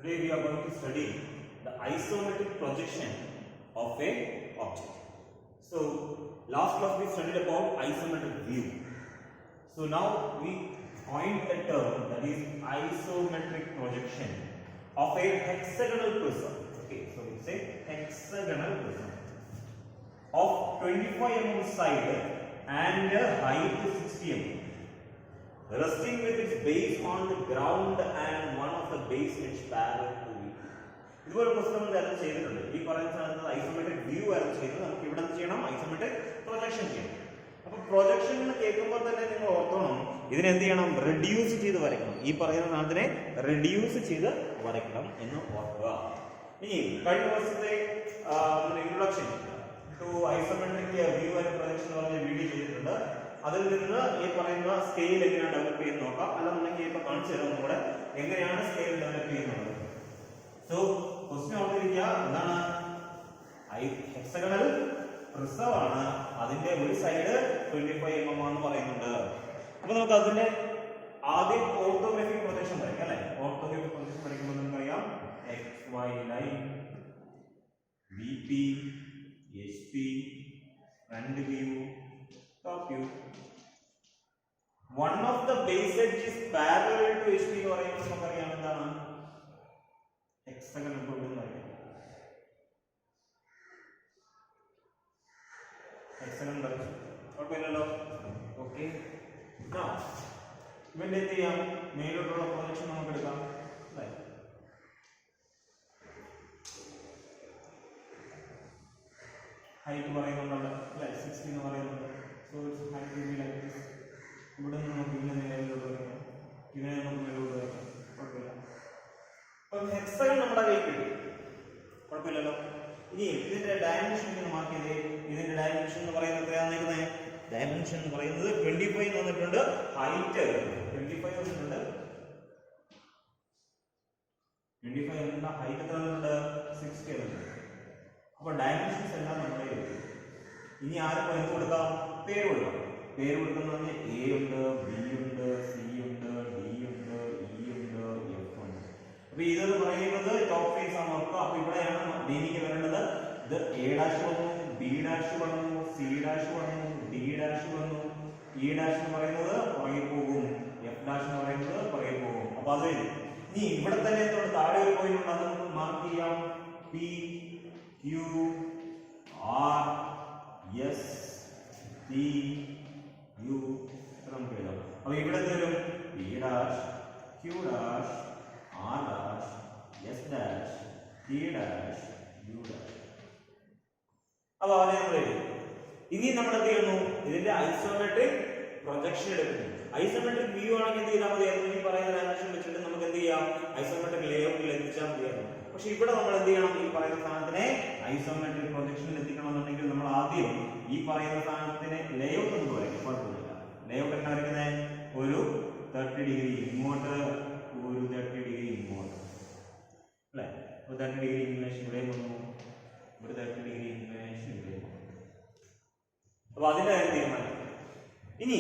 Today we are going to study the isometric projection of a object. So last class we studied about isometric view. So now we coined a term, that is isometric projection of a hexagonal prism. Okay, so we say hexagonal prism of 25 mm side and height 60 mm. Resting with its base on the ground and one of the base edge parallel to it. ഇതുപോലെ പ്രശ്നം എന്തായാലും ചെയ്തിട്ടുണ്ട്. ഈ പറയുന്ന സാധനത്തിൽ isometric view ആയിരുന്നു ചെയ്തത്. നമുക്ക് ഇവിടെ എന്ത് ചെയ്യണം? ഐസോമെട്രിക് പ്രൊജക്ഷൻ ചെയ്യണം. അപ്പൊ പ്രൊജക്ഷൻ എന്ന് കേൾക്കുമ്പോൾ തന്നെ നിങ്ങൾ ഓർത്തോണം, ഇതിനെന്ത് ചെയ്യണം? റെഡ്യൂസ് ചെയ്ത് വരയ്ക്കണം. ഈ പറയുന്ന സാധനത്തിനെ റെഡ്യൂസ് ചെയ്ത് വരയ്ക്കണം എന്ന് ഓർക്കുക. ഇനി കഴിഞ്ഞ ദിവസത്തെ introduction to isometric view and projection എന്ന് പറഞ്ഞ വീഡിയോ ചെയ്തിട്ടുണ്ട്. അതിൽ നിന്ന് ഈ പറയുന്ന സ്കെയിൽ എങ്ങനെയാണ് ഡെവലപ്പ് ചെയ്യുന്നത് നോക്കാം. അല്ലെന്നുണ്ടെങ്കിൽ ഇപ്പൊ കാണിച്ചു തരാം നമ്മുടെ എങ്ങനെയാണ് സ്കെയിൽ ഡെവലപ്പ് ചെയ്യുന്നത്. സോ ക്വസ്റ്റ്യൻ ഓർത്തിരിക്കുക, എന്താണ്? ഹെക്സഗണൽ പ്രിസമാണ്, അതിന്റെ ഒരു സൈഡ് 25 mm എന്ന് പറയുന്നുണ്ട്. അപ്പൊ നമുക്ക് അതിന്റെ ആദ്യം ഓർത്തോഗ്രാഫിക് പ്രൊജക്ഷൻ വരയ്ക്കാം അല്ലെ. ഓർത്തോഗ്രാഫിക് പ്രൊജക്ഷൻ വരയ്ക്കുമ്പോൾ നമുക്കറിയാം XY line, VP, HP, front view, top view. One of the base edge is parallel to HP എന്ന് പറയുമ്പോൾ നമുക്കറിയാം എന്താണ്? ഹെക്സഗൺ എന്ന് പറയും. ഹെക്സഗൺ വരച്ചു, കുഴപ്പമില്ലല്ലോ. ഓക്കെ, ഇവന്റെ എന്ത് ചെയ്യാം? മേലോട്ടുള്ള പ്രൊജക്ഷൻ നമുക്ക് എടുക്കാം. ഹൈറ്റ് പറയുന്നുണ്ടല്ലോ അല്ലെ, 60 എന്ന് പറയുന്നുണ്ട്. So its height will be like this. ഇവിടെ നിന്ന് നമുക്ക് ഇതിനെ മേലോട്ട് വയ്ക്കാം, ഇതിനെ നമുക്ക് മേലോട്ട് വയ്ക്കാം, കുഴപ്പമില്ല. അപ്പം ഹെക്സഗൺ നമ്മുടെ കയ്യിൽ കിട്ടി, കുഴപ്പമില്ലല്ലോ. ഇനി ഇതിന്റെ ഡയമെൻഷൻ എന്ന് മാർക്ക് ചെയ്തേ. ഇതിന്റെ ഡയമെൻഷൻ എന്ന് പറയുന്നത് എത്രയാണെന്ന്? ഡയമെൻഷൻ എന്ന് പറയുന്നത് 25 വന്നിട്ടുണ്ട്, ഹൈറ്റ് 25 വന്നിട്ടുണ്ട്, 25 വന്നിട്ടുണ്ട്, ഹൈറ്റ് എത്ര വന്നിട്ടുണ്ട്? 60 വന്നിട്ടുണ്ട്. അപ്പൊ ഡയമെൻഷൻസ് എല്ലാം നമ്മുടെ കയ്യിൽ. ഇനി ആർക്ക് എന്ത് കൊടുക്കാം? പേര് കൊടുക്കാം. പേര് കൊടുക്കുന്ന A ഉണ്ട്, B ഉണ്ട്, C ഉണ്ട്, D ഉണ്ട്, E ഉണ്ട്, F ഉണ്ട്. അപ്പൊ ഇതെന്ന് പറയുന്നത് ടോപ്പ് ഫേസ് ആണ് നോക്കുക. അപ്പൊ ഇവിടെയാണ് നെയിമിങ് വരേണ്ടത്. ഇത് A ഡാഷ് വന്നു, B ഡാഷ് വന്നു, C ഡാഷ് വന്നു, D ഡാഷ് വന്നു, E ഡാഷ് എന്ന് പറയുന്നത് പുറകെ പോകും, F ഡാഷ് എന്ന് പറയുന്നത് പുറകെ പോകും. അപ്പൊ അത് ഇനി ഇവിടെ തന്നെ എന്തുകൊണ്ട് താഴെ ഒരു പോയിന്റ് ഉണ്ട്, അത് നമുക്ക് മാർക്ക് ചെയ്യാം. P, Q, R, S, T, U നമുക്ക് എഴുതാം. അപ്പൊ ഇവിടെ വരും P dash, Q dash, R dash, S dash, T dash, U dash. അപ്പൊ അവനെ നമ്മൾ എഴുതി. ഇനി നമ്മൾ എന്ത് ചെയ്യുന്നു? ഇതിന്റെ ഐസോമെട്രിക് പ്രൊജക്ഷൻ എടുക്കുന്നു. ഐസോമെട്രിക് വ്യൂ ആണെങ്കിൽ എന്ത് ചെയ്താൽ മതി? ഈ പറയുന്ന ഡയമെൻഷൻ വെച്ചിട്ട് നമുക്ക് എന്ത് ചെയ്യാം? ഐസോമെട്രിക് ലേഔട്ടിൽ എത്തിച്ചാൽ മതിയായിരുന്നു. പക്ഷെ ഇവിടെ നമ്മൾ എന്ത് ചെയ്യണം? ഈ പറയുന്ന സാധനത്തിനെ ഐസോമെട്രിക് പ്രൊജക്ഷനിൽ എത്തിക്കണം എന്നുണ്ടെങ്കിൽ നമ്മൾ ആദ്യം ഈ പറയുന്ന സാധനത്തിന് ലേഔട്ട് എന്ന് പറയും. കുഴപ്പമില്ല. ലേഔട്ട് എങ്ങനെ വരയ്ക്കുന്നത്? ഒരു 30 ഡിഗ്രി ഇങ്ങോട്ട്, ഒരു 30 ഡിഗ്രി ഇങ്ങോട്ട് അല്ലെ. ഒരു 30 ഡിഗ്രി ഇൻക്ലിനേഷൻ ഇവിടെ വന്നു, ഒരു 30 ഡിഗ്രി ഇൻക്ലിനേഷൻ ഇവിടെ വന്നു. അപ്പൊ അതിന്റെ കാര്യം തീരുമാനം. ഇനി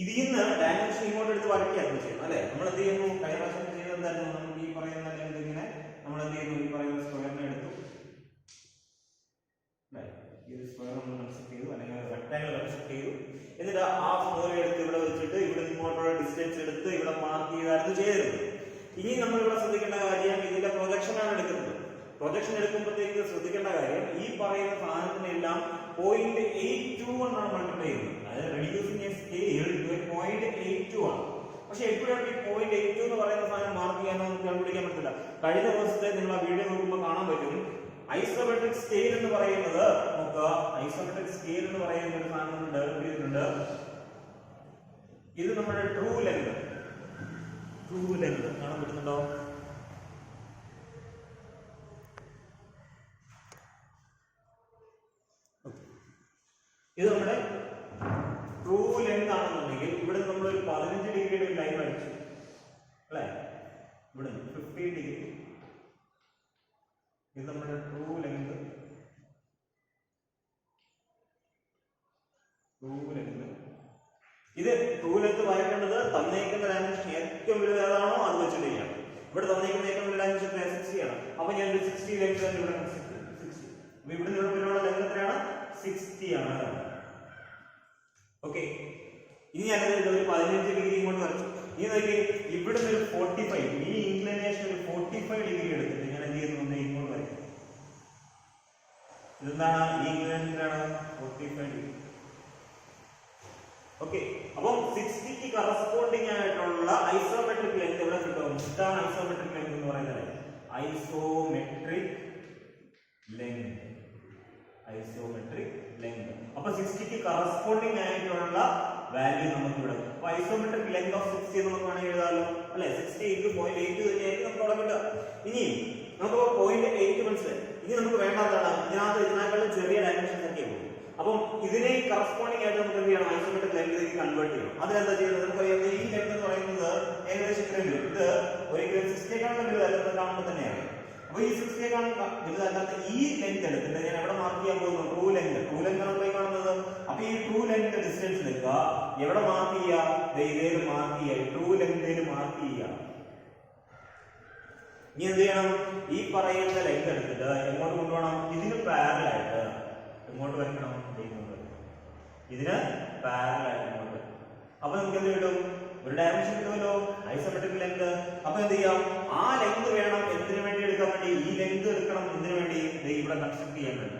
ഇതിൽ നിന്ന് ഡയമെൻഷൻ ഇങ്ങോട്ട് എടുത്ത് വരയ്ക്കുകയാണ് ചെയ്യുന്നത് അല്ലെ. നമ്മൾ എന്ത് ചെയ്യുന്നു? കഴിഞ്ഞ പ്രാവശ്യം ചെയ്തത് എന്തായിരുന്നു? നമുക്ക് ഈ പറയുന്ന ഇങ്ങനെ നമ്മൾ എന്ത് ചെയ്യുന്നു? ഈ പറയുന്ന സ്ക്വയറിനെ എടുത്തു, ഇത് സ്ക്വയർ നമ്മൾ കൺസ്ട്രക്ട് ചെയ്തു, അല്ലെങ്കിൽ റെക്ടാങ്കിൾ കൺസ്ട്രക്ട് ചെയ്തു. എന്നിട്ട് ആ സ്ക്വയർ എടുത്ത് ഇവിടെ വെച്ചിട്ട് ഇവിടെ ഇങ്ങോട്ടുള്ള ഡിസ്റ്റൻസ് എടുത്ത് ഇവിടെ മാർക്ക് ചെയ്തായിരുന്നു ചെയ്തിരുന്നത്. ഇനി നമ്മൾ ഇവിടെ ശ്രദ്ധിക്കേണ്ട കാര്യം, ഇതിന്റെ പ്രൊജക്ഷൻ ആണ് എടുക്കുന്നത്. പ്രൊജക്ഷൻ എടുക്കുമ്പോഴത്തേക്ക് ശ്രദ്ധിക്കേണ്ട കാര്യം, ഈ പറയുന്ന സാധനത്തിനെല്ലാം 0.82 കൊണ്ടാണ് മൾട്ടിപ്ലൈ ചെയ്യുന്നത്. അതായത് റെഡ്യൂസിംഗ് എ സ്കെയിൽ 0.82 ആണ്. പക്ഷെ എപ്പോഴാണ് ഈ 0.82 എന്ന് പറയുന്ന സാധനം മാർക്ക് ചെയ്യാനോ കണ്ടുപിടിക്കാൻ പറ്റില്ല. കഴിഞ്ഞ ദിവസത്തെ നിങ്ങൾ ആ വീഡിയോ നോക്കുമ്പോൾ കാണാൻ പറ്റും. ഐസോമെട്രിക് സ്കെയിൽ എന്ന് പറയുന്നത് നോക്കുക, ഐസോമെട്രിക് സ്കെയിൽ എന്ന് പറയുന്ന ഒരു സാധനം ഡെവലപ്പ് ചെയ്തിട്ടുണ്ട്. ഇത് നമ്മുടെ ട്രൂ ലെങ്ത് കാണാൻ പറ്റുന്നുണ്ടോ? ഇത് നമ്മുടെ ട്രൂ ലെങ്ത് ആണെന്നുണ്ടെങ്കിൽ ഇവിടെ നമ്മൾ ഒരു 15 ഡിഗ്രിയുടെ ഒരു ലൈൻ വരച്ചു അല്ലെ. ഇവിടെ 15 ഡിഗ്രി, ഇത് നമ്മുടെ ട്രൂ ലെങ്ത്. ഇത് ട്രൂ ലെങ്ത് വരയ്ക്കേണ്ടത് തന്നേക്കുന്ന ഡയമെൻഷൻ ഏറ്റവും വലുത് ഏതാണോ അത് വെച്ചിട്ട് ചെയ്യണം. ഇവിടെ തന്നിരിക്കുന്ന ഏറ്റവും വലിയ ഡയമെൻഷൻ 60 ആണ്. അപ്പൊ ഞാൻ ഒരു 60 ലെങ്ത് തന്നെ ഇവിടെ 60. അപ്പൊ ഇവിടെ നിന്ന് ഇവിടെ ലെങ്ത് എത്രയാണ്? 60 ആണ്. ഓക്കെ, ഇനി ഞാൻ ഒരു 15 ഡിഗ്രി ഇങ്ങോട്ട് വരച്ചു. ഇനി നോക്കി ഇവിടുന്ന് ഒരു 45, ഈ ഇൻക്ലിനേഷൻ ഒരു 45 ഡിഗ്രി എടുത്തിട്ട് ഞാൻ എന്ത് ചെയ്യുന്നു? ഇങ്ങോട്ട് വരയ്ക്കും. ഇതെന്താണ്? ഈ ഇൻക്ലിനേഷനാണ് 45 ഡിഗ്രി. ഓക്കെ, അപ്പം 60ക്ക് കറസ്പോണ്ടിങ് ആയിട്ടുള്ള ഐസോമെട്രിക് ലെങ്ത് എവിടെ കിട്ടും? ഇതാണ് ഐസോമെട്രിക് ലെങ്ത് എന്ന് പറയുന്നത്. Isometric length, isometric length. അപ്പൊ 60ക്ക് കറസ്പോണ്ടിങ് ആയിട്ടുള്ള വാല്യൂ നമുക്ക് ഇവിടെ. അപ്പൊ ഐസോമെട്രിക് ലെങ്ത് ഓഫ് 60 നമുക്ക് വേണമെങ്കിൽ എഴുതാമല്ലോ അല്ലെ? 60 × 0.8 തന്നെയായിരിക്കും നമുക്ക് അവിടെ കിട്ടുക. ഇനി നമുക്ക് 0.8 മനസ്സിലായി. ഇനി നമുക്ക് വേണ്ടതാണ് ഇതിനേക്കാളും ചെറിയ ഡയമെൻഷൻസ് ഒക്കെ പോകും. അപ്പം ഇതിനെ കറസ്പോണ്ടിങ് ആയിട്ട് നമുക്ക് എന്ത് ചെയ്യണം? ഐസോമെട്രിക് ലെങ്തിലേക്ക് കൺവേർട്ട് ചെയ്യണം. അതിനെന്താ ചെയ്യുന്നത്? നമുക്കറിയാം ഈ ലെങ്ത് എന്ന് പറയുന്നത് ഏകദേശം ഇത്രയും വരും. ഇത് ഒരിക്കലും 60യേക്കാളും വലുതല്ലെന്ന് കാണുമ്പോൾ തന്നെയാണ്. അപ്പൊ ഈ 60യേക്കാളും വലുതല്ലാത്ത ഈ ലെങ്ത് എടുത്തിട്ട് ഞാൻ എവിടെ മാർക്ക് ചെയ്യാൻ പോകുന്നു? True length. ട്രൂ ലെങ്ത് ആണ് പോയി കാണുന്നത്. അപ്പൊ ഈ ട്രൂ ലെങ്ത് ഡിസ്റ്റൻസ് എടുക്കുക. എവിടെ മാർക്ക് ചെയ്യുക? ഇതേൽ മാർക്ക് ചെയ്യുക. ട്രൂ ലെങ്തിൽ മാർക്ക് ചെയ്യുക. ഇനി എന്ത് ചെയ്യണം? ഈ പറയുന്ന ലെങ്ത് എടുത്തിട്ട് എങ്ങോട്ട് കൊണ്ടുപോകണം? ഇതിന് പാരലൽ ആയിട്ട് ഇങ്ങോട്ട് വയ്ക്കണം. ഇതിന് പാരലൽ ആയിട്ട് ഇങ്ങോട്ട്. അപ്പൊ നമുക്ക് എന്ത് കിട്ടും? ഒരു ഡയമെൻഷൻ കിട്ടുമല്ലോ, ഐസോമെട്രിക് ലെങ്ത്. അപ്പൊ എന്ത് ചെയ്യാം? ആ ലെങ്ത് വേണം എന്തിനു വേണ്ടി എടുക്കാൻ വേണ്ടി? ഈ ലെങ്ത് എടുക്കണം. എന്തിനു വേണ്ടി? ഇവിടെ കൺസ്ട്രക്ട് ചെയ്യാൻ വേണ്ടി.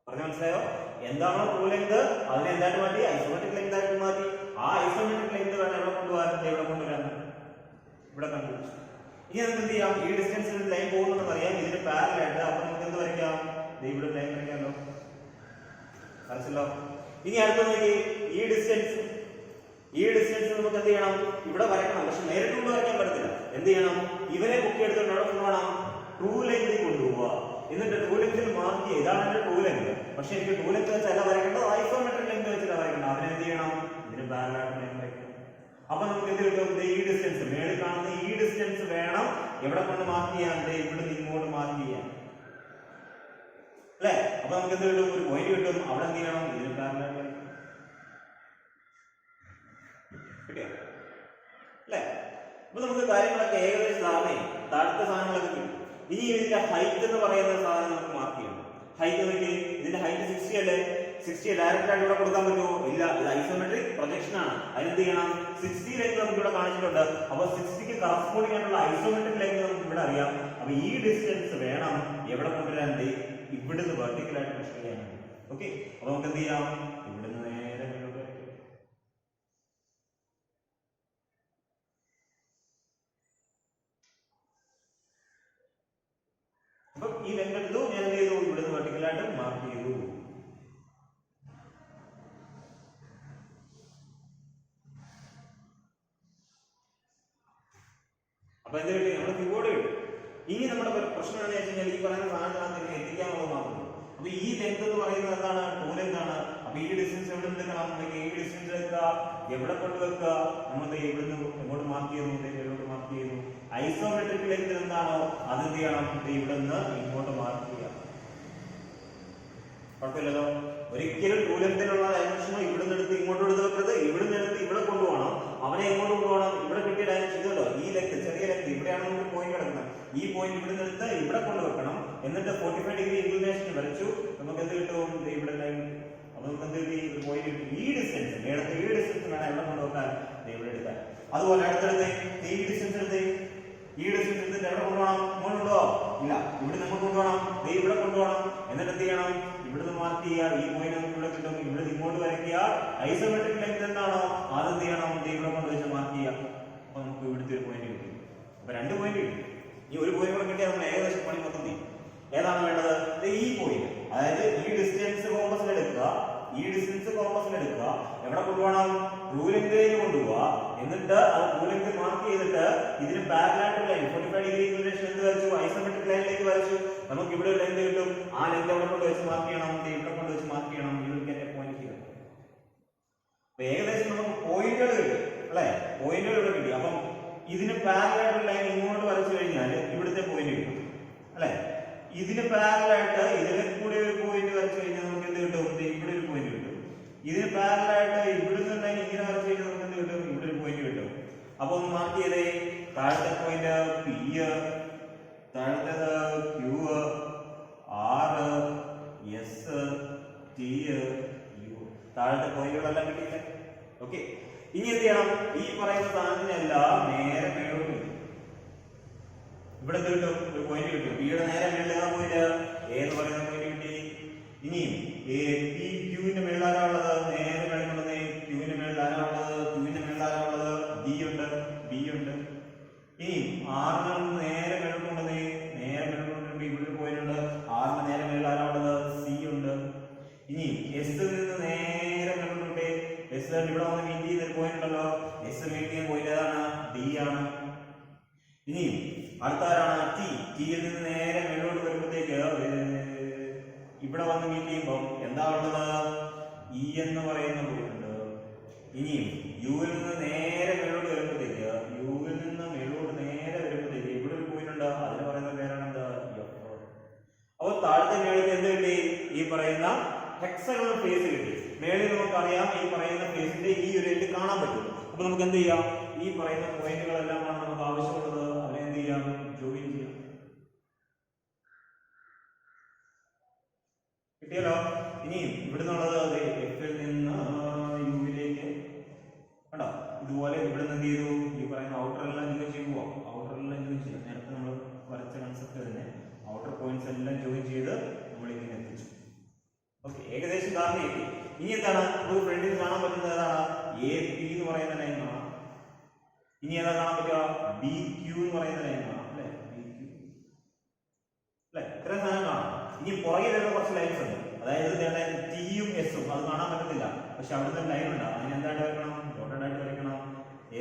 പറഞ്ഞു മനസ്സിലായോ? എന്താണോ ട്രൂ ലെങ്ത് അതിനെ എന്തായിട്ട് മാറ്റി? ഐസോമെട്രിക് ലെങ്ത് ആയിട്ട് മാറ്റി. ആ ഐസോമെട്രിക് ലെങ്ത് വേണം എവിടെ കൊണ്ടുപോകാൻ? ഇവിടെ കൊണ്ടുവരാൻ. ഇവിടെ കണ്ടുപിടിച്ചു. ഇനി നമുക്ക് എന്ത് ചെയ്യാം? ഈ ഡിസ്റ്റൻസിൽ ലൈൻ പോകുന്നുണ്ടെന്ന് അറിയാം. ഇതിന് പാരലൽ ആയിട്ട്. അപ്പൊ നമുക്ക് എന്ത് വരയ്ക്കാം? ഇവിടെ ലൈൻ വരയ്ക്കാമല്ലോ. മനസ്സിലോ? ഇനി അടുത്ത നോക്കി ഈ ഡിസ്റ്റൻസ് നമുക്ക് എന്ത് ചെയ്യണം? ഇവിടെ വരയ്ക്കണം. പക്ഷെ നേരിട്ട് കൊണ്ട് വരയ്ക്കാൻ പറ്റത്തില്ല. എന്ത് ചെയ്യണം? ഇവരെ ബുക്ക് എടുത്തുകൊണ്ട് അവിടെ കൊണ്ടുപോകണം. ട്രൂ ലെങ്തിൽ കൊണ്ടുപോവുക. എന്നിട്ട് ട്രൂ ലെങ്തിൽ മാർക്ക് ചെയ്യുക. ഇതാണ് എന്റെ ട്രൂ ലെങ്ത്. പക്ഷെ എനിക്ക് ട്രൂ ലെങ്ത് വെച്ചല്ല വരയ്ക്കേണ്ടത്, ഐസോമെട്രിക് ലെങ്ത് വെച്ചിട്ട് വരയ്ക്കണം. അതിന് എന്ത് ചെയ്യണം? ഇതിന് പാരലൽ ആയിട്ട് ലൈൻ വരയ്ക്കണം. അപ്പൊ നമുക്ക് എന്ത് കിട്ടും? ഈ ഡിസ്റ്റൻസ് മേളിൽ കാണുന്ന ഈ ഡിസ്റ്റൻസ് വേണം എവിടെ കൊണ്ട് മാർക്ക് ചെയ്യാൻ? ഇവിടെ ഇങ്ങോട്ട് മാർക്ക് ചെയ്യാം അല്ലെ? അപ്പൊ നമുക്ക് എന്ത് കിട്ടും? ഒരു പോയിന്റ് കിട്ടും. അവിടെ എന്ത് ചെയ്യണം? ഇതിന് പാരലൽ കിട്ടിയ അല്ലെ? അപ്പൊ നമുക്ക് കാര്യങ്ങളൊക്കെ ഏകദേശം ധാരണയായി. താഴത്തെ സാധനങ്ങളൊക്കെ കിട്ടും. ഇനി ഇതിന്റെ ഹൈറ്റ് എന്ന് പറയുന്ന സാധനം നമുക്ക് മാർക്ക് ചെയ്യണം. ഹൈറ്റ് നോക്കി, ഇതിന്റെ ഹൈറ്റ് 60 അല്ലേ? 60 ഡയറക്റ്റ് ആയിട്ട് ഇവിടെ കൊടുക്കാൻ പറ്റുമോ? ഇല്ല. ഇത് ഐസോമെട്രിക് പ്രൊജക്ഷൻ ആണ്. അതിനെന്ത് ചെയ്യണം? 60 ലെങ്ത് നമുക്ക് ഇവിടെ കാണിച്ചിട്ടുണ്ട്. അപ്പൊ 60ക്ക് കറസ്പോണ്ടിങ് ആയിട്ടുള്ള ഐസോമെട്രിക് ലെങ്ത് നമുക്ക് ഇവിടെ അറിയാം. അപ്പൊ ഈ ഡിസ്റ്റൻസ് വേണം എവിടെ കൊണ്ടുവരാൻ? ഇവിടുന്ന് വെർട്ടിക്കൽ ആയിട്ട് മെഷർ ചെയ്യാൻ. ഓക്കെ, അപ്പൊ നമുക്ക് എന്ത് ചെയ്യാം? ഇവിടുന്ന് നേരെ മുന്നോട്ട് വരയ്ക്കും. അപ്പൊ ഈ ലെങ്ത് എടുത്തു, ഞാൻ എന്ത് ചെയ്തു? ഇവിടുന്ന് വെർട്ടിക്കൽ ആയിട്ട് മാർക്ക് ചെയ്തു. അപ്പൊ എന്ത് കിട്ടി? നമ്മുടെ കീബോർഡ് കിട്ടും. ഇനി നമ്മുടെ പ്രശ്നം എന്താണെന്ന് വെച്ച് കഴിഞ്ഞാൽ ഈ പറയുന്ന സാധനത്തിനകത്ത് എത്തിക്കാനുള്ളത് മാത്രമേ. അപ്പൊ ഈ ലെങ്ത് എന്ന് പറയുന്നത് എന്താണ്? ട്രൂ ലെങ്ത് ആണ്. അപ്പൊ ഈ ഡിസ്റ്റൻസ് എവിടെ നിന്ന് എടുക്കണം? ഈ ഡിസ്റ്റൻസ് എടുക്കുക, എവിടെ കൊണ്ടുവെക്കുക? നമ്മൾ ഇവിടുന്ന് എങ്ങോട്ട് മാർക്ക് ചെയ്യുന്നു? എവിടെ മാർക്ക് ചെയ്യുന്നു? ഐസോമെട്രിക് ലെങ്ത് എന്താണോ അത് എന്ത് ചെയ്യണം? ഇവിടെ നിന്ന് ഇങ്ങോട്ട് മാർക്ക് ചെയ്യാം. കുഴപ്പമില്ലല്ലോ. ഒരിക്കലും ട്രൂ ലെങ്തിലുള്ള ഡയമെൻഷനോ ഇവിടുന്ന് എടുത്ത് ഇങ്ങോട്ട് എടുത്ത് വെക്കരുത്. ഇവിടുന്ന് എടുത്ത് ഇവിടെ കൊണ്ടുപോകണം. അവനെ എങ്ങോട്ട് കൊണ്ടുപോകണം? ഇവിടെ കിട്ടിയ ഡയമെൻഷൻ ഇതുണ്ടോ? ഈ ലെങ്ത്, ചെറിയ ലെങ്ത്, ഇവിടെയാണ് നമുക്ക് പോയിന്റ് കിടക്കുന്നത്. ഈ പോയിന്റ് ഇവിടുന്ന് എടുത്ത് ഇവിടെ കൊണ്ടുവെക്കണം. എന്നിട്ട് 45 ഡിഗ്രി ഇൻക്ലിനേഷൻ വരച്ചു. നമുക്ക് എന്ത് കിട്ടും? ഇവിടെ ലൈൻ. അപ്പൊ നമുക്ക് എന്ത് കിട്ടി? ഒരു പോയിന്റ് കിട്ടി. ഈ ഡിസ്റ്റൻസ് നേരത്തെ ഈ ഡിസ്റ്റൻസ് വേണം എവിടെ കൊണ്ടുവെക്കാൻ? ഇവിടെ എടുക്കാൻ. അതുപോലെ അടുത്തടുത്ത് ഈ ഡിസ്റ്റൻസ് എടുത്ത് ഈ ഡിസ്റ്റൻസ് എടുത്തിട്ട് എവിടെ കൊണ്ടുപോകണം? ഇങ്ങോട്ട് കൊണ്ടുപോകാം? ഇല്ല, ഇവിടെ നമ്മൾ കൊണ്ടുപോകണം. ഇവിടെ കൊണ്ടുപോകണം. എന്നിട്ട് എന്ത് ചെയ്യണം? ഇവിടുന്ന് മാർക്ക് ചെയ്യുക. ഈ പോയിന്റ് നമുക്ക് ഇവിടെ കിട്ടും. ഇവിടെ ഇങ്ങോട്ട് വരയ്ക്കുക. ഐസോമെട്രിക് ലെങ്ത് എന്താണോ അത് എന്ത് ചെയ്യണം? ഇവിടെ കൊണ്ടുവച്ച് മാർക്ക് ചെയ്യുക. അപ്പൊ നമുക്ക് ഇവിടുത്തെ ഒരു പോയിന്റ് കിട്ടും. അപ്പൊ 2 പോയിന്റ് കിട്ടും. ഈ ഒരു പോയിന്റ് കൂടെ കിട്ടിയാൽ നമ്മൾ ഏകദേശം പണി മൊത്തം ചെയ്യും. ഏതാണ് വേണ്ടത്? ഈ പോയിന്റ്, അതായത് ഈ ഡിസ്റ്റൻസ് കോമ്പസിൽ എടുക്കുക. ഈ ഡിസ്റ്റൻസ് കോമ്പസിൽ എടുക്കുക. എവിടെ കൊണ്ടുപോകണം? ട്രൂ ലെങ്തിലേക്ക് കൊണ്ടുപോവുക. എന്നിട്ട് അത് ട്രൂ ലെങ്ത് മാർക്ക് ചെയ്തിട്ട് ഇതിന് പാരലൽ ആയിട്ട് ലൈൻ 45 ഡിഗ്രി ഇൻക്ലിനേഷൻ എന്ത് വരച്ചു? ഐസോമെട്രിക് ലൈനിലേക്ക് വരച്ചു. നമുക്ക് ഇവിടെ ഒരു ലെങ്ത് കിട്ടും. ആ ലെങ്ത് എവിടെ കൊണ്ട് വെച്ച് മാർക്ക് ചെയ്യണം? ഇവിടെ കൊണ്ട് വെച്ച് മാർക്ക് ചെയ്യണം. പോയിന്റ് ചെയ്യണം. അപ്പൊ ഏകദേശം നമുക്ക് പോയിന്റുകൾ കിട്ടും അല്ലെ? പോയിന്റുകൾ ഇവിടെ കിട്ടി. അപ്പം ഇതിന് പാരലൽ ആയിട്ടുള്ള ലൈൻ ഇങ്ങോട്ട് വരച്ചു കഴിഞ്ഞാൽ ഇവിടുത്തെ പോയിന്റ് കിട്ടും അല്ലെ? ഇതിന് പാരലൽ ആയിട്ട് ഇതിലെ കൂടെ ഒരു പോയിന്റ് വരച്ചു കഴിഞ്ഞാൽ നമുക്ക് എന്ത് കിട്ടും? ഇവിടെ ഒരു പോയിന്റ് കിട്ടും. ഇതിന് പാരലൽ ആയിട്ട് ഇവിടുന്ന് ലൈൻ ഇങ്ങനെ വരച്ചു കഴിഞ്ഞാൽ നമുക്ക് എന്ത് കിട്ടും? ഇവിടെ ഒരു പോയിന്റ് കിട്ടും. അപ്പൊ ഒന്ന് മാർക്ക് ചെയ്തേ. താഴത്തെ പോയിന്റ് പി, താഴത്തേത് Q, R, S, T, U. താഴത്തെ പോയിന്റുകളെല്ലാം കിട്ടിയില്ലേ? ഓക്കെ. ഇനി എന്ത് ചെയ്യണം? ഈ പറയുന്ന സാധനത്തിനെല്ലാം നേരെ മേലോട്ട് ഇവിടെ കിട്ടും, ഒരു പോയിന്റ് കിട്ടും. പിയുടെ നേരെ മേളിൽ പോയിന്റ് എ എന്ന് പറയുന്ന പോയിന്റ് കിട്ടി. ഇനിയും പി ക്യൂവിന്റെ മേളിൽ ആരാ ഉള്ളത്? നേരെ മേളിൽ കൊണ്ടുവന്നേ. ക്യൂവിന്റെ മേളിൽ ആരാ ഉള്ളത്? ക്യൂവിന്റെ മേളിൽ ആരാ ഉള്ളത്? ഡി ഉണ്ട്, ബി ഉണ്ട്. ഇനിയും ആറിന് നേരെ മേലോട്ട് കൊണ്ടുവന്നേ. നേരെ മേലോട്ട് കൊണ്ടുവരുമ്പോ ഇവിടെ ഒരു പോയിന്റ് ഉണ്ട്. ആറിന് നേരെ മേളിൽ ആരാ ഉള്ളത്? സി ഉണ്ട്. ഇനിയും എസ് നിന്ന് നേരെ മേലോട്ട്, എസ് ഇവിടെ വന്ന് മീറ്റ് ചെയ്യുന്ന ഒരു പോയിന്റ് ഉണ്ടല്ലോ. എസ് മീറ്റ് ചെയ്യുന്ന പോയിന്റ് ഏതാണ്? ഡി ആണ്. ഇനിയും അടുത്ത ആരാണ്? ടി. ടിയിൽ നിന്ന് നേരെ മേലോട്ട് വരുമ്പോഴത്തേക്ക് ഇവിടെ വന്ന് മീറ്റ് ചെയ്യുമ്പോൾ എന്താ ഉള്ളത്? ഇ എന്ന് പറയുന്ന പോയിന്റ്. ഇനിയും യുവിൽ നിന്ന് നേരെ മേലോട്ട് വരുമ്പോഴത്തേക്ക്, യുവിൽ നിന്ന് മേലോട്ട് നേരെ വരുമ്പോഴത്തേക്ക് ഇവിടെ ഒരു പോയിന്റ് ഉണ്ട്. അതിന് പറയുന്ന പേരാണ് എന്താ? എഫ്. അപ്പൊ താഴത്തെ മേളിൽ എന്ത് കിട്ടി? ഈ പറയുന്ന ഹെക്സഗണൽ ഫേസ് കിട്ടി. മേളിൽ നമുക്കറിയാം ഈ പറയുന്ന ഫേസിന്റെ ഈ ഒരു എൻഡ് കാണാൻ പറ്റും. അപ്പൊ നമുക്ക് എന്ത് ചെയ്യാം? ഈ പറയുന്ന പോയിന്റുകളെല്ലാമാണ് നമുക്ക് ആവശ്യമുള്ളത്. അതിനെ എന്ത് ചെയ്യാം? ജോയിൻ ചെയ്യാം. കിട്ടിയല്ലോ. ഇനിയും ഇവിടെ നിന്നുള്ളത് എഫിൽ നിന്ന് യുവിലേക്ക് കണ്ടോ. ഇതുപോലെ ഇവിടെ നിന്ന് എന്ത് ചെയ്തു? ഈ പറയുന്ന ഔട്ടർ എല്ലാം ജോയിൻ ചെയ്യുമ്പോൾ, ഔട്ടർ എല്ലാം ജോയിൻ ചെയ്യും. നേരത്തെ നമ്മൾ വരച്ച കൺസെപ്റ്റ് തന്നെ ഔട്ടർ പോയിന്റ്സ് എല്ലാം ജോയിൻ ചെയ്ത് നമ്മൾ ഇങ്ങനെ എത്തിച്ചു. ഓക്കെ, ഏകദേശം ധാരണ കിട്ടി. ഇനി എന്താണ്? നമുക്ക് ഫ്രണ്ടിൽ കാണാൻ പറ്റുന്നത് ഏതാണ്? എ പി എന്ന് പറയുന്ന ലൈൻ കാണാം. ഇനി ഏതാ കാണാൻ പറ്റുക? ബി ക്യൂ എന്ന് പറയുന്ന ലൈൻ കാണാം അല്ലെ? ബി ക്യൂ അല്ലെ? ഇത്രയും സാധനം കാണാം. ഇനി പുറകെ വരുന്ന കുറച്ച് ലൈൻസ് ഉണ്ട്. അതായത് ടിയും എസും അത് കാണാൻ പറ്റത്തില്ല. പക്ഷെ അവിടുത്തെ ലൈൻ ഉണ്ട്. അതിന് എന്തായിട്ട് വരയ്ക്കണം? ഡോട്ടഡ് ആയിട്ട് വരയ്ക്കണം.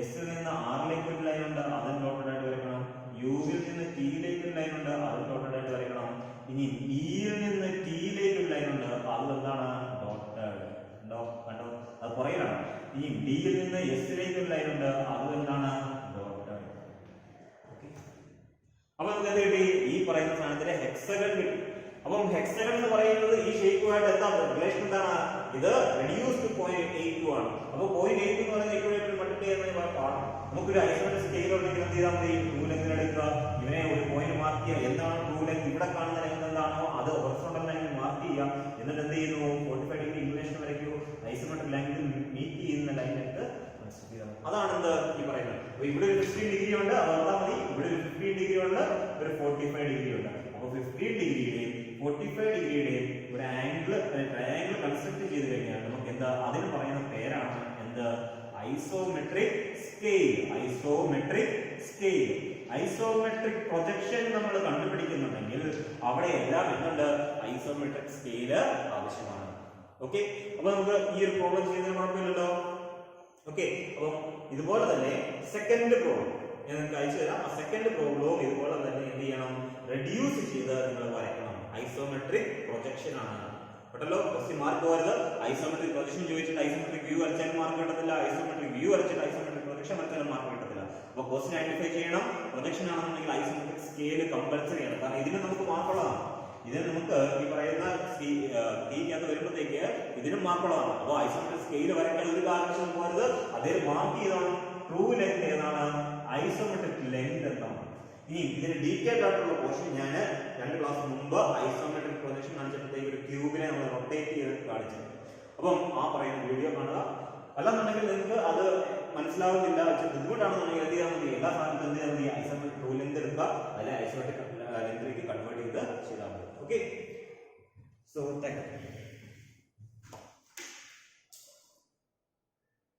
എസിൽ നിന്ന് ആറിലേക്ക് ഒരു ലൈൻ ഉണ്ട്. അതും ഡോട്ടഡ് ആയിട്ട് വരയ്ക്കണം. യുവിൽ നിന്ന് ടിയിലേക്ക് ഒരു ലൈൻ ഉണ്ട്. അതും ഡോട്ടഡ് ആയിട്ട് വരയ്ക്കണം. ഇനി ഇയിൽ നിന്ന് ടിയിലേക്ക് ഒരു ലൈൻ ഉണ്ട്. അത് എന്താണ്? ഡോട്ടഡ്. കണ്ടോ, അത് പുറകിലാണ്. ഇനി ഡിയിൽ നിന്ന് എസിലേക്ക് ഒരു ലൈൻ ഉണ്ട്. അത് എന്താണ്? ഡോട്ടഡ്. ഓക്കെ. അപ്പൊ നമുക്ക് എന്ത് കിട്ടി? ഈ പറയുന്ന സാധനത്തിന്റെ ഹെക്സഗൺ കിട്ടി. അപ്പം ഹെക്സഗൺ എന്ന് പറയുന്നത് ഈ ഷേപ്പുമായിട്ട് എന്താ റിലേഷൻ? എന്താണ്? ഇത് റെഡ്യൂസ്ഡ് 0.82 ആണ്. അപ്പൊ 0.82 എന്ന് പറയുന്ന ഇക്വലേറ്റർ മൾട്ടിപ്ലൈ ചെയ്യുന്ന പാടാണ്. നമുക്കൊരു ഐസോമെട്രിക് സ്കെയിൽ ഉണ്ടെങ്കിൽ എന്ത് ചെയ്താൽ മതി? ട്രൂ ലെങ്ത് എടുക്കുക. ഇവനെ ഒരു പോയിന്റ് മാർക്ക് ചെയ്യുക. എന്താണ് ട്രൂ ലെങ്ത്? ഇവിടെ കാണുന്ന ലെങ്ത് എന്താണോ അത് ഹൊറിസോണ്ടൽ ലൈനിൽ മാർക്ക് ചെയ്യുക. എന്നിട്ട് എന്ത് ചെയ്യുന്നു? 45 ഡിഗ്രി ഇൻക്ലിനേഷൻ വരയ്ക്കൂ. ഐസോമെട്രിക് ലൈനിൽ മീറ്റ് ചെയ്യുന്ന ലൈൻ എടുത്ത് അതാണ് എന്ത് ഈ പറയുന്നത്. അപ്പൊ ഇവിടെ ഒരു 15 ഡിഗ്രി ഉണ്ട്, അത് ഓർത്താൽ മതി. ഇവിടെ ഒരു 15 ഡിഗ്രി ഉണ്ട്, ഒരു 45 ഡിഗ്രി ഉണ്ട്. അപ്പൊ 15 ഡിഗ്രിയുടെയും 45 ഡിഗ്രിയുടെയും ഒരു ആംഗിൾ ട്രയാംഗിൾ കൺസ്ട്രക്ട് ചെയ്ത് കഴിഞ്ഞാൽ നമുക്ക് എന്താ അതിന് പറയുന്ന പേരാണ് എന്ത്? Isometric scale. Isometric scale. Isometric projection നമ്മൾ കണ്ടുപിടിക്കുന്നുണ്ടെങ്കിൽ അവിടെ എല്ലാം എന്തുണ്ട്? ഐസോമെട്രിക് സ്കെയിൽ ആവശ്യമാണ്. ഓക്കെ. അപ്പൊ നമുക്ക് ഈ ഒരു പ്രോബ്ലം ചെയ്യുന്നതിന് കുഴപ്പമില്ലല്ലോ. ഓക്കെ. അപ്പൊ ഇതുപോലെ തന്നെ സെക്കൻഡ് പ്രോബ്ലം ഞാൻ നിങ്ങൾക്ക് അയച്ചു തരാം. ആ സെക്കൻഡ് പ്രോബ്ലവും ഇതുപോലെ തന്നെ എന്ത് ചെയ്യണം? റെഡ്യൂസ് ചെയ്ത് നിങ്ങൾ വരയ്ക്കണം. ഐസോമെട്രിക് പ്രൊജക്ഷൻ ആണ്. കേട്ടല്ലോ, ക്വസ്റ്റ്യൻ മാർക്ക് പോരുത്. ഐസോമെട്രിക് പ്രൊജക്ഷൻ ചോദിച്ചിട്ട് ഐസോമെട്രിക് വ്യൂ വരച്ചാലും മാർക്ക് കിട്ടത്തില്ല. ഐസോമെട്രിക് വ്യൂ വരച്ചിട്ട് ഐസോമെട്രിക് പ്രൊജക്ഷൻ വരച്ചാലും മാർക്ക് കിട്ടത്തില്ല. അപ്പൊ ക്വസ്റ്റ്യൻ ഐഡന്റിഫൈ ചെയ്യണം. പ്രൊജക്ഷൻ ആണെന്നുണ്ടെങ്കിൽ ഐസോമെട്രിക് സ്കെയിൽ കമ്പൽസറി ആണ്. കാരണം ഇതിന് നമുക്ക് മാർക്കുള്ളതാണ്. ഇതിന് നമുക്ക് ഈ പറയുന്ന തീക്കകത്ത് വരുമ്പോഴത്തേക്ക് ഇതിനും മാർക്കുള്ളതാണ്. അപ്പോൾ ഐസോമെട്രിക് സ്കെയിൽ വരയ്ക്കാൻ ഒരു കാരണവശാലും പോരുത്. അതേ മാർക്ക് ചെയ്താണ് ട്രൂ ലെങ്ത് ഏതാണ്? ഐസോമെട്രിക് ലെങ്ത് എന്താണ്? ഇനി ഇതിന് ഡീറ്റെയിൽഡ് ആയിട്ടുള്ള പോർഷൻ ഞാൻ 2 ക്ലാസ് മുമ്പ് ഐസോമെട്രിക് പ്രൊജക്ഷൻ കാണിച്ചപ്പോഴത്തേക്ക് ഒരു ക്യൂബിനെ നമ്മൾ റൊട്ടേറ്റ് ചെയ്ത് കാണിച്ചു. അപ്പം ആ പറയുന്ന വീഡിയോ കാണുക. അല്ലെന്നുണ്ടെങ്കിൽ നിങ്ങൾക്ക് അത് മനസ്സിലാവുന്നില്ല, ബുദ്ധിമുട്ടാണെന്നുണ്ടെങ്കിൽ എന്ത് ചെയ്യാൻ മതി? എല്ലാ സാധനത്തും എന്ത് ചെയ്യാൻ മതി? ഐസോമെട്രിക് ട്രൂ ലെങ്ത് എടുക്കുക, അല്ലെ ഐസോമെട്രിക് ലെങ്തിലേക്ക് കൺവേർട്ട് ചെയ്ത് ചെയ്താൽ മതി. ഓക്കെ. So thank you.